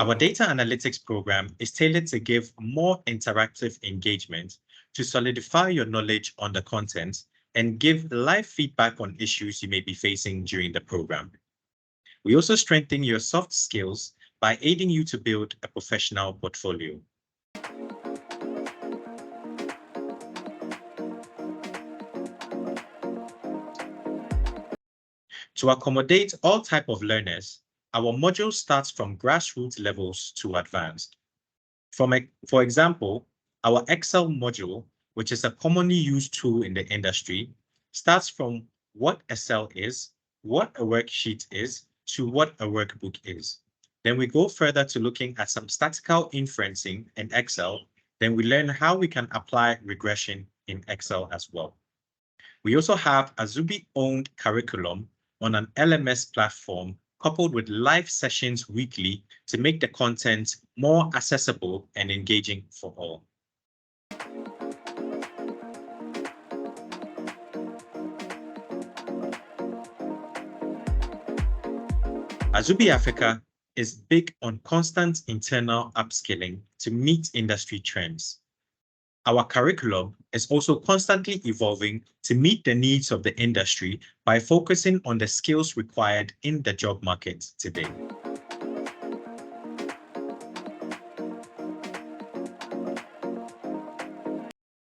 Our data analytics program is tailored to give more interactive engagement to solidify your knowledge on the content and give live feedback on issues you may be facing during the program. We also strengthen your soft skills by aiding you to build a professional portfolio. To accommodate all types of learners, our module starts from grassroots levels to advanced. For example, our Excel module, which is a commonly used tool in the industry, starts from what a cell is, what a worksheet is, to what a workbook is. Then we go further to looking at some statistical inferencing in Excel. Then we learn how we can apply regression in Excel as well. We also have Azubi-owned curriculum on an LMS platform coupled with live sessions weekly to make the content more accessible and engaging for all. Azubi Africa is big on constant internal upskilling to meet industry trends. Our curriculum is also constantly evolving to meet the needs of the industry by focusing on the skills required in the job market today.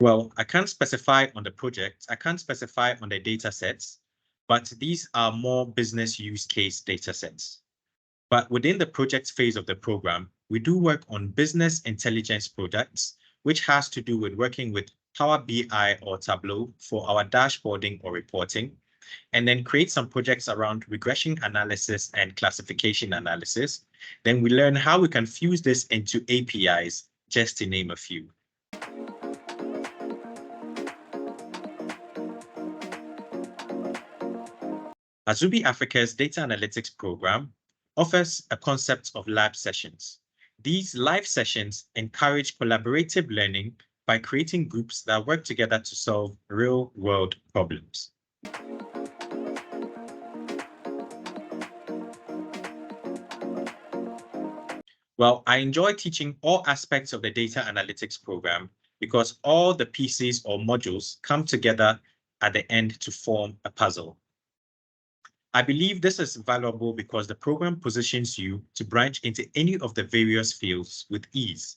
Well, I can't specify on the project, I can't specify on the data sets, but these are more business use case data sets. But within the project phase of the program, we do work on business intelligence projects, which has to do with working with Power BI or Tableau for our dashboarding or reporting, and then create some projects around regression analysis and classification analysis. Then we learn how we can fuse this into APIs, just to name a few. Azubi Africa's data analytics program offers a concept of lab sessions. These live sessions encourage collaborative learning by creating groups that work together to solve real-world problems. Well, I enjoy teaching all aspects of the data analytics program because all the pieces or modules come together at the end to form a puzzle. I believe this is valuable because the program positions you to branch into any of the various fields with ease.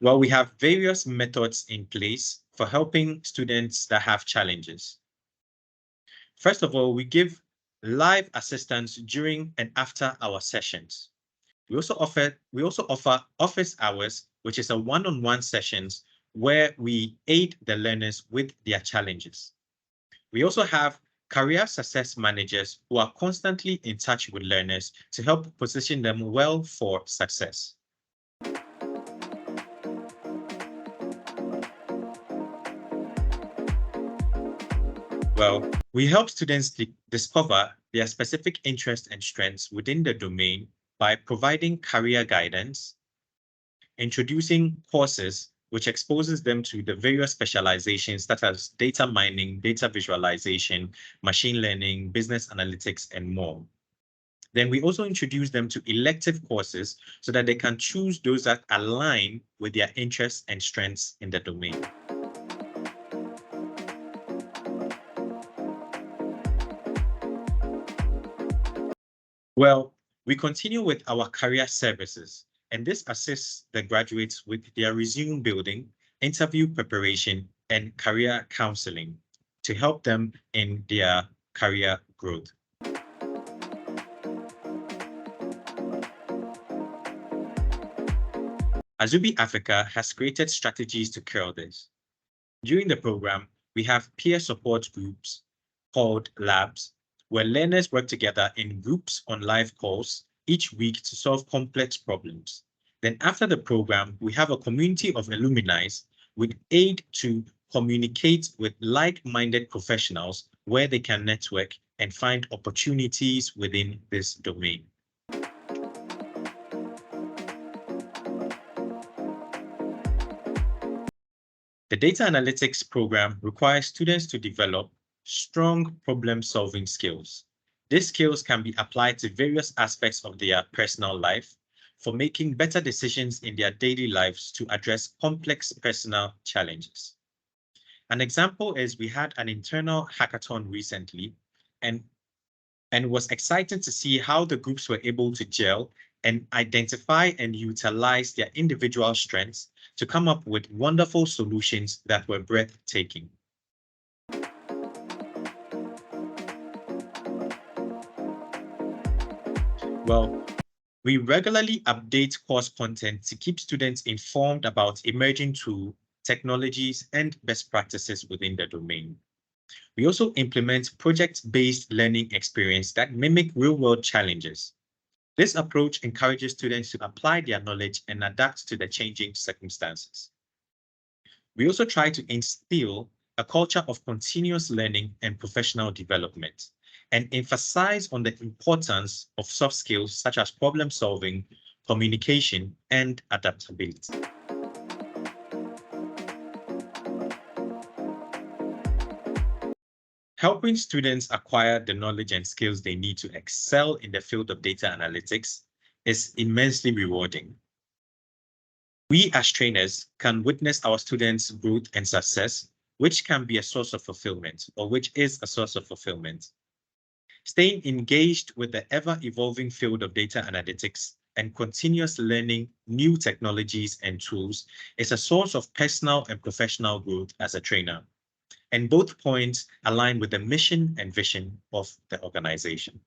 Well, we have various methods in place for helping students that have challenges. First of all, we give live assistance during and after our sessions. We also offer office hours, which is a one-on-one sessions where we aid the learners with their challenges. We also have career success managers who are constantly in touch with learners to help position them well for success. Well, we help students discover their specific interests and strengths within the domain by providing career guidance, introducing courses which exposes them to the various specializations such as data mining, data visualization, machine learning, business analytics, and more. Then we also introduce them to elective courses so that they can choose those that align with their interests and strengths in the domain. Well, we continue with our career services, and this assists the graduates with their resume building, interview preparation, and career counseling to help them in their career growth. Azubi Africa has created strategies to curb this. During the program, we have peer support groups called labs, where learners work together in groups on live calls each week to solve complex problems. Then after the program, we have a community of alumni with aid to communicate with like-minded professionals where they can network and find opportunities within this domain. The data analytics program requires students to develop strong problem-solving skills. These skills can be applied to various aspects of their personal life for making better decisions in their daily lives to address complex personal challenges. An example is we had an internal hackathon recently, and it was exciting to see how the groups were able to gel and identify and utilize their individual strengths to come up with wonderful solutions that were breathtaking. Well, we regularly update course content to keep students informed about emerging tools, technologies, and best practices within the domain. We also implement project-based learning experience that mimic real-world challenges. This approach encourages students to apply their knowledge and adapt to the changing circumstances. We also try to instill a culture of continuous learning and professional development and emphasize on the importance of soft skills such as problem solving, communication, and adaptability. Helping students acquire the knowledge and skills they need to excel in the field of data analytics is immensely rewarding. We as trainers can witness our students' growth and success, which can be a source of fulfillment, or which is a source of fulfillment. Staying engaged with the ever-evolving field of data analytics and continuous learning new technologies and tools is a source of personal and professional growth as a trainer. And both points align with the mission and vision of the organization.